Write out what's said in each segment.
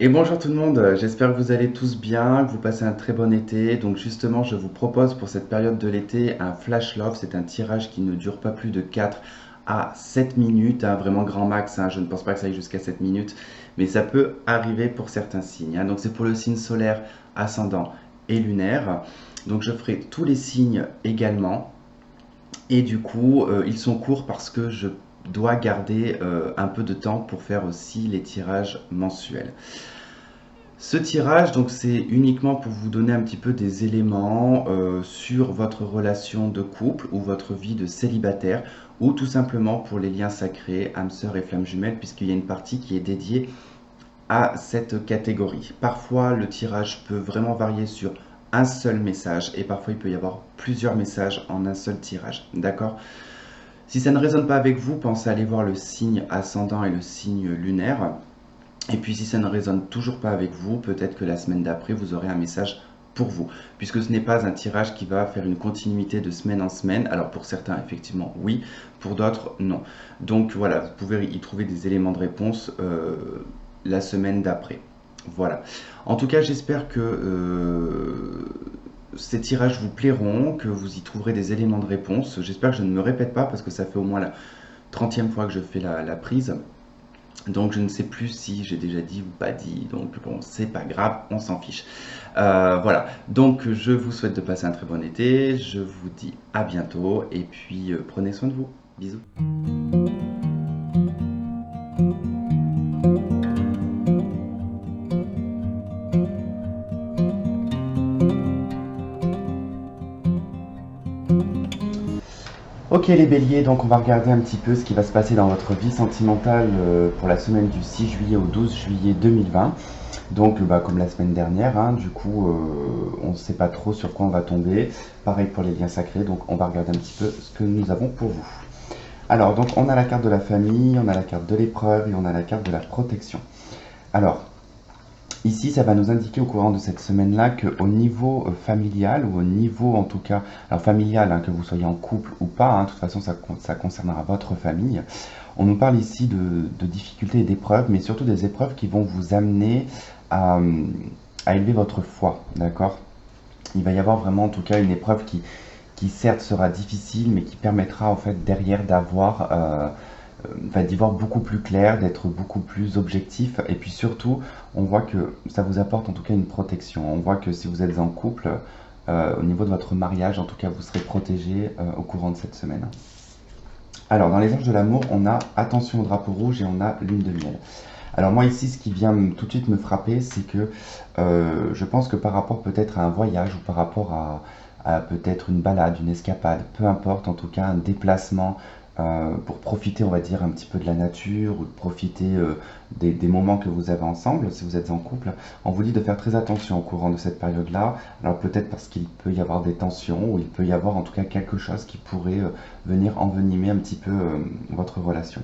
Et bonjour tout le monde, j'espère que vous allez tous bien, que vous passez un très bon été. Donc justement, je vous propose pour cette période de l'été un flash love. C'est un tirage qui ne dure pas plus de 4 à 7 minutes, hein, vraiment grand max, hein. Je ne pense pas que ça aille jusqu'à 7 minutes, mais ça peut arriver pour certains signes, hein. Donc c'est pour le signe solaire, ascendant et lunaire. Donc je ferai tous les signes également. Et du coup, ils sont courts parce que je dois garder un peu de temps pour faire aussi les tirages mensuels. Ce tirage, donc, c'est uniquement pour vous donner un petit peu des éléments sur votre relation de couple ou votre vie de célibataire, ou tout simplement pour les liens sacrés, âme sœur et flamme jumelle, puisqu'il y a une partie qui est dédiée à cette catégorie. Parfois, le tirage peut vraiment varier sur un seul message, et parfois il peut y avoir plusieurs messages en un seul tirage. D'accord? Si ça ne résonne pas avec vous, pensez à aller voir le signe ascendant et le signe lunaire. Et puis si ça ne résonne toujours pas avec vous, peut-être que la semaine d'après, vous aurez un message pour vous, puisque ce n'est pas un tirage qui va faire une continuité de semaine en semaine. Alors pour certains, effectivement, oui, pour d'autres, non. Donc voilà, vous pouvez y trouver des éléments de réponse la semaine d'après. Voilà. En tout cas, j'espère que ces tirages vous plairont, que vous y trouverez des éléments de réponse. J'espère que je ne me répète pas, parce que ça fait au moins la 30e fois que je fais la prise. Donc je ne sais plus si j'ai déjà dit ou pas dit, donc bon, c'est pas grave, on s'en fiche. Voilà, donc je vous souhaite de passer un très bon été, je vous dis à bientôt, et puis prenez soin de vous. Bisous. Ok les béliers, donc on va regarder un petit peu ce qui va se passer dans votre vie sentimentale pour la semaine du 6 juillet au 12 juillet 2020. Donc comme la semaine dernière, hein, du coup on ne sait pas trop sur quoi on va tomber. Pareil pour les liens sacrés, donc on va regarder un petit peu ce que nous avons pour vous. Alors donc on a la carte de la famille, on a la carte de l'épreuve et on a la carte de la protection. Alors ici, ça va nous indiquer au courant de cette semaine-là qu'au niveau familial, ou au niveau en tout cas, alors familial, hein, que vous soyez en couple ou pas, hein, de toute façon ça concernera votre famille, on nous parle ici de difficultés et d'épreuves, mais surtout des épreuves qui vont vous amener à, à élever votre foi, d'accord? Il va y avoir vraiment en tout cas une épreuve qui certes sera difficile, mais qui permettra en fait derrière d'y voir beaucoup plus clair, d'être beaucoup plus objectif. Et puis surtout, on voit que ça vous apporte en tout cas une protection. On voit que si vous êtes en couple, au niveau de votre mariage, en tout cas, vous serez protégé au courant de cette semaine. Alors, dans les anges de l'amour, on a attention au drapeau rouge et on a lune de miel. Alors moi ici, ce qui vient tout de suite me frapper, c'est que je pense que par rapport peut-être à un voyage ou par rapport à peut-être une balade, une escapade, peu importe, en tout cas un déplacement pour profiter, on va dire, un petit peu de la nature ou de profiter des moments que vous avez ensemble, si vous êtes en couple, on vous dit de faire très attention au courant de cette période-là. Alors peut-être parce qu'il peut y avoir des tensions ou il peut y avoir en tout cas quelque chose qui pourrait venir envenimer un petit peu votre relation.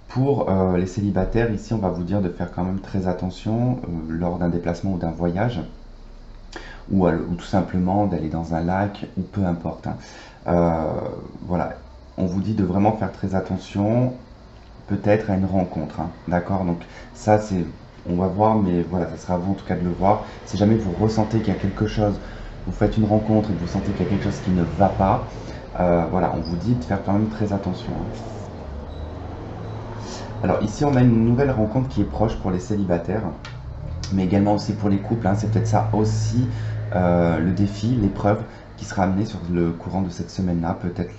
Pour les célibataires, ici, on va vous dire de faire quand même très attention lors d'un déplacement ou d'un voyage, ou tout simplement d'aller dans un lac, ou peu importe, hein. Voilà, on vous dit de vraiment faire très attention, peut-être à une rencontre, hein. D'accord? Donc ça, on va voir, mais voilà, ça sera à vous en tout cas de le voir. Si jamais vous ressentez qu'il y a quelque chose, vous faites une rencontre et que vous sentez qu'il y a quelque chose qui ne va pas, voilà, on vous dit de faire quand même très attention, hein. Alors ici, on a une nouvelle rencontre qui est proche pour les célibataires, mais également aussi pour les couples, hein. C'est peut-être ça aussi le défi, l'épreuve qui sera amenée sur le courant de cette semaine-là. Peut-être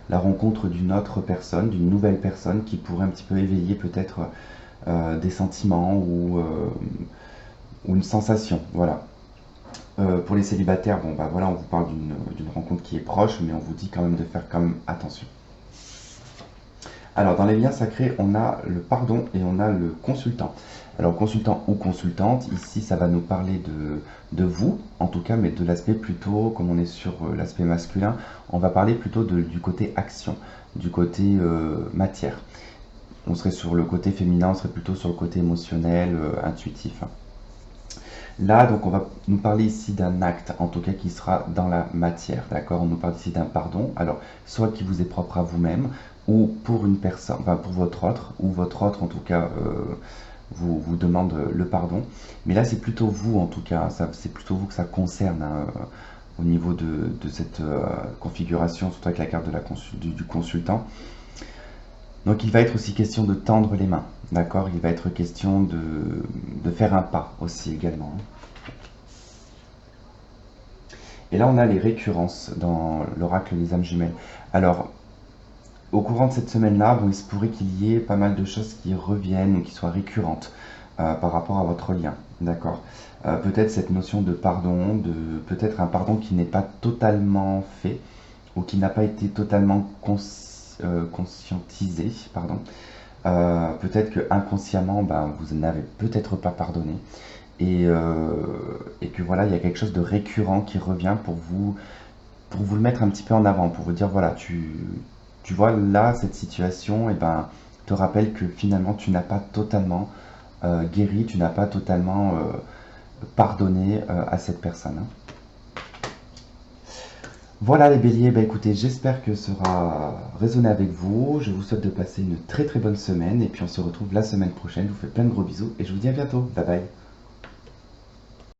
la rencontre d'une autre personne, d'une nouvelle personne qui pourrait un petit peu éveiller peut-être des sentiments ou une sensation. Voilà. Pour les célibataires, bon bah voilà, on vous parle d'une rencontre qui est proche, mais on vous dit quand même de faire quand même attention. Alors, dans les liens sacrés, on a le pardon et on a le consultant. Alors, consultant ou consultante, ici, ça va nous parler de vous, en tout cas, mais de l'aspect plutôt, comme on est sur l'aspect masculin, on va parler plutôt du côté action, du côté matière. On serait sur le côté féminin, on serait plutôt sur le côté émotionnel, intuitif. Là, donc, on va nous parler ici d'un acte, en tout cas, qui sera dans la matière, d'accord? On nous parle ici d'un pardon, alors, soit qui vous est propre à vous-même, ou pour une personne, enfin, pour votre autre, ou votre autre, en tout cas, vous demande le pardon. Mais là, c'est plutôt vous, en tout cas, c'est plutôt vous que ça concerne, hein, au niveau de cette configuration, surtout avec la carte de du consultant. Donc il va être aussi question de tendre les mains, d'accord? Il va être question de faire un pas aussi également, hein. Et là, on a les récurrences dans l'oracle des âmes jumelles. Alors, au courant de cette semaine-là, bon, il se pourrait qu'il y ait pas mal de choses qui reviennent ou qui soient récurrentes par rapport à votre lien, d'accord? Peut-être cette notion de pardon, peut-être un pardon qui n'est pas totalement fait ou qui n'a pas été totalement conscientisé, pardon. Peut-être que inconsciemment, ben, vous n'avez peut-être pas pardonné et que voilà, il y a quelque chose de récurrent qui revient pour vous le mettre un petit peu en avant, pour vous dire voilà, tu vois là, cette situation, et ben, te rappelle que finalement, tu n'as pas totalement guéri, tu n'as pas totalement pardonné à cette personne, hein. Voilà les béliers, bah écoutez, j'espère que ça aura résonné avec vous. Je vous souhaite de passer une très très bonne semaine et puis on se retrouve la semaine prochaine. Je vous fais plein de gros bisous et je vous dis à bientôt. Bye bye.